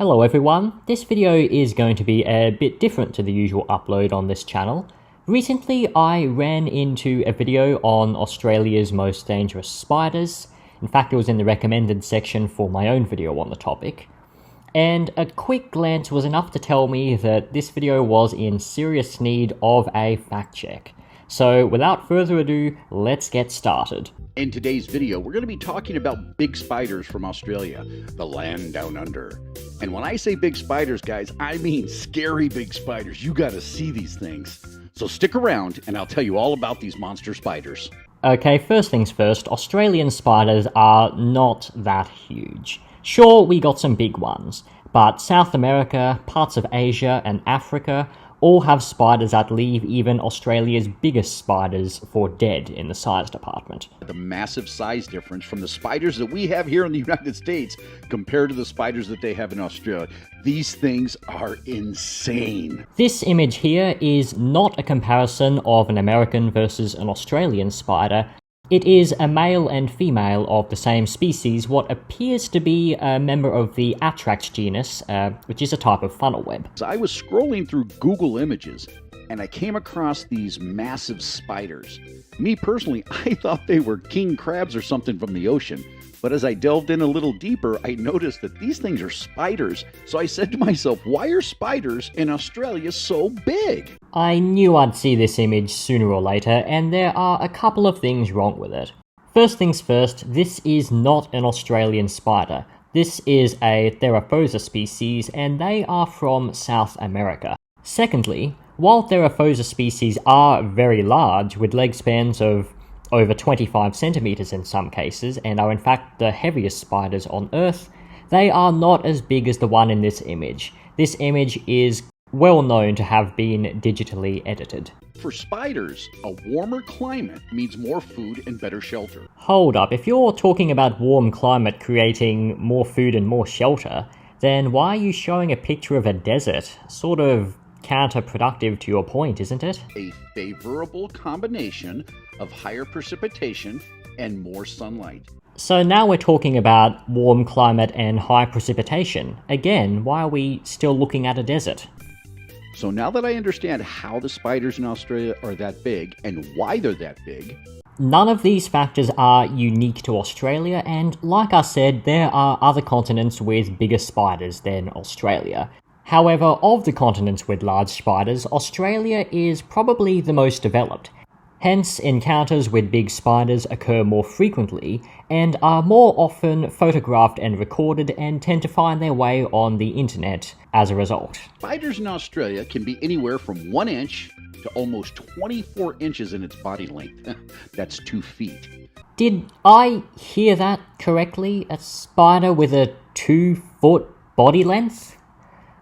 Hello everyone, this video is going to be a bit different to the usual upload on this channel. Recently I ran into a video on Australia's most dangerous spiders. In fact, it was in the recommended section for my own video on the topic. And a quick glance was enough to tell me that this video was in serious need of a fact check. So without further ado, let's get started. In today's video, we're going to be talking about big spiders from Australia, the land down under. And when I say big spiders, guys, I mean scary big spiders. You got to see these things. So stick around and I'll tell you all about these monster spiders. Okay, first things first, Australian spiders are not that huge. Sure, we got some big ones, but South America, parts of Asia and Africa all have spiders that leave even Australia's biggest spiders for dead in the size department. The massive size difference from the spiders that we have here in the United States compared to the spiders that they have in Australia. These things are insane. This image here is not a comparison of an American versus an Australian spider. It is a male and female of the same species, what appears to be a member of the Atrax genus, which is a type of funnel web. So I was scrolling through Google Images, and I came across these massive spiders. Me personally, I thought they were king crabs or something from the ocean. But as I delved in a little deeper, I noticed that these things are spiders. So I said to myself, why are spiders in Australia so big? I knew I'd see this image sooner or later, and there are a couple of things wrong with it. First things first, this is not an Australian spider. This is a Theraphosa species, and they are from South America. Secondly, while Theraphosa species are very large, with leg spans of over 25 centimeters in some cases, and are in fact the heaviest spiders on Earth, they are not as big as the one in this image. This image is well known to have been digitally edited. For spiders, a warmer climate means more food and better shelter. Hold up, if you're talking about warm climate creating more food and more shelter, then why are you showing a picture of a desert? Sort of counterproductive to your point, isn't it? A favorable combination of higher precipitation and more sunlight. So now we're talking about warm climate and high precipitation. Again, why are we still looking at a desert? So now that I understand how the spiders in Australia are that big and why they're that big, none of these factors are unique to Australia, and like I said, there are other continents with bigger spiders than Australia. However, of the continents with large spiders, Australia is probably the most developed. Hence, encounters with big spiders occur more frequently and are more often photographed and recorded and tend to find their way on the internet as a result. Spiders in Australia can be anywhere from 1 inch to almost 24 inches in its body length. That's 2 feet. Did I hear that correctly? A spider with a 2-foot body length?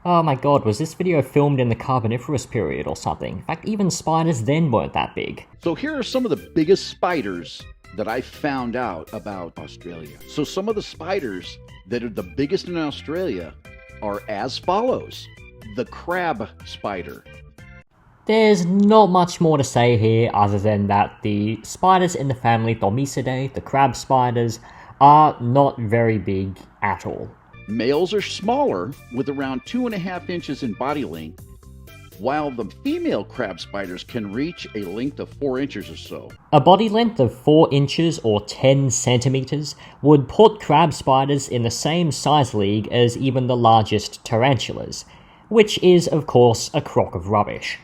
Oh my god, was this video filmed in the Carboniferous period or something? In fact, even spiders then weren't that big. So here are some of the biggest spiders that I found out about Australia. So some of the spiders that are the biggest in Australia are as follows. The crab spider. There's not much more to say here other than that the spiders in the family Thomisidae, the crab spiders, are not very big at all. Males are smaller, with around 2.5 inches in body length, while the female crab spiders can reach a length of 4 inches or so. A body length of 4 inches or 10 centimeters would put crab spiders in the same size league as even the largest tarantulas, which is, of course, a crock of rubbish.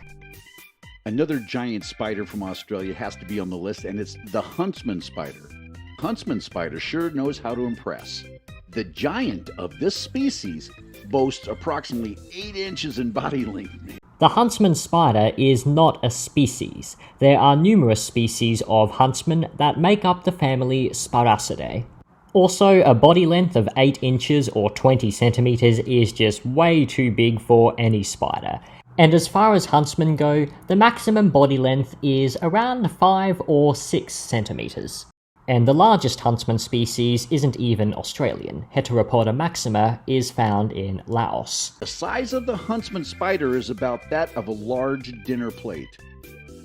Another giant spider from Australia has to be on the list, and it's the huntsman spider. Huntsman spider sure knows how to impress. The giant of this species boasts approximately 8 inches in body length. The huntsman spider is not a species. There are numerous species of huntsman that make up the family Sparacidae. Also, a body length of 8 inches or 20 centimeters is just way too big for any spider. And as far as huntsmen go, the maximum body length is around 5 or 6 centimeters. And the largest huntsman species isn't even Australian. Heteropoda maxima is found in Laos. The size of the huntsman spider is about that of a large dinner plate.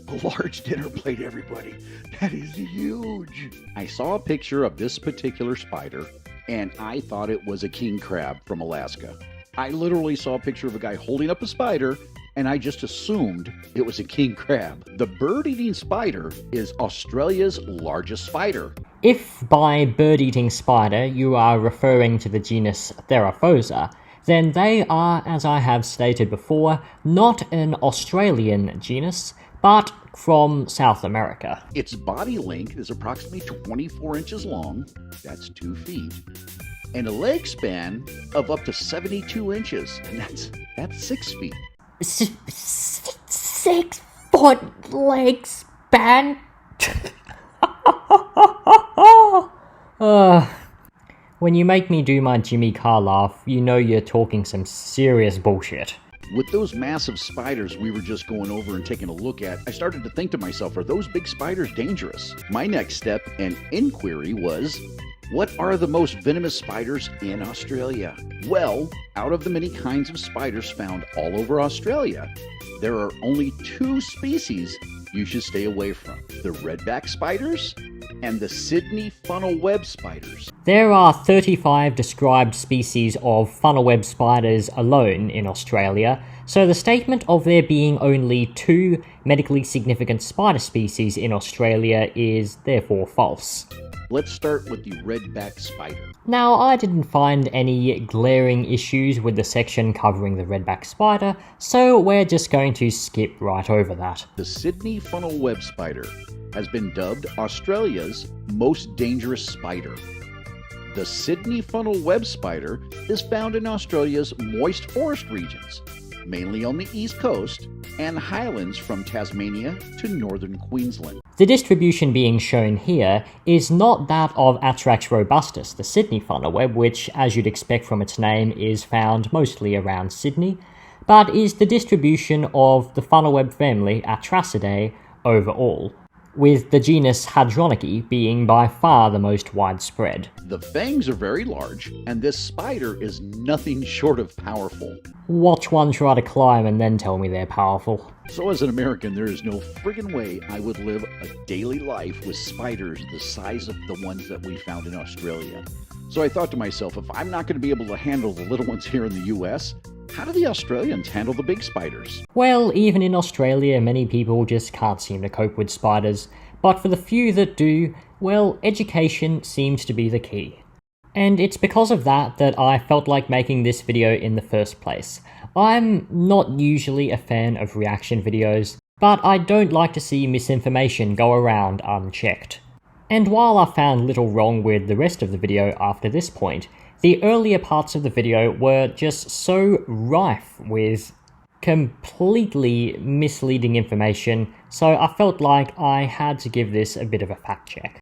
A large dinner plate, everybody. That is huge. I saw a picture of this particular spider, and I thought it was a king crab from Alaska. I literally saw a picture of a guy holding up a spider, and I just assumed it was a king crab. The bird-eating spider is Australia's largest spider. If by bird-eating spider you are referring to the genus Theraphosa, then they are, as I have stated before, not an Australian genus, but from South America. Its body length is approximately 24 inches long, that's 2 feet, and a leg span of up to 72 inches, and that's 6 feet. 6-foot leg span? When you make me do my Jimmy Carr laugh, you know you're talking some serious bullshit. With those massive spiders we were just going over and taking a look at, I started to think to myself, are those big spiders dangerous? My next step and inquiry was, what are the most venomous spiders in Australia? Well, out of the many kinds of spiders found all over Australia, there are only 2 species you should stay away from: the redback spiders and the Sydney funnel web spiders. There are 35 described species of funnel web spiders alone in Australia, so the statement of there being only 2 medically significant spider species in Australia is therefore false. Let's start with the redback spider. Now, I didn't find any glaring issues with the section covering the redback spider, so we're just going to skip right over that. The Sydney funnel web spider has been dubbed Australia's most dangerous spider. The Sydney funnel web spider is found in Australia's moist forest regions, mainly on the east coast and highlands from Tasmania to northern Queensland. The distribution being shown here is not that of Atrax robustus, the Sydney funnel web, which, as you'd expect from its name, is found mostly around Sydney, but is the distribution of the funnel web family Atracidae overall, with the genus Hadronychi being by far the most widespread. The fangs are very large, and this spider is nothing short of powerful. Watch one try to climb and then tell me they're powerful. So as an American, there is no friggin' way I would live a daily life with spiders the size of the ones that we found in Australia. So I thought to myself, if I'm not going to be able to handle the little ones here in the US, how do the Australians handle the big spiders? Well, even in Australia, many people just can't seem to cope with spiders, but for the few that do, well, education seems to be the key. And it's because of that that I felt like making this video in the first place. I'm not usually a fan of reaction videos, but I don't like to see misinformation go around unchecked. And while I found little wrong with the rest of the video after this point, the earlier parts of the video were just so rife with completely misleading information, so I felt like I had to give this a bit of a fact check.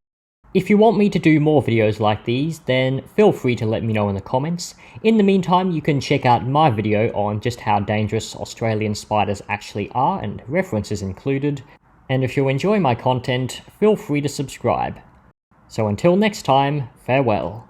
If you want me to do more videos like these, then feel free to let me know in the comments. In the meantime, you can check out my video on just how dangerous Australian spiders actually are, and references included. And if you enjoy my content, feel free to subscribe. So until next time, farewell.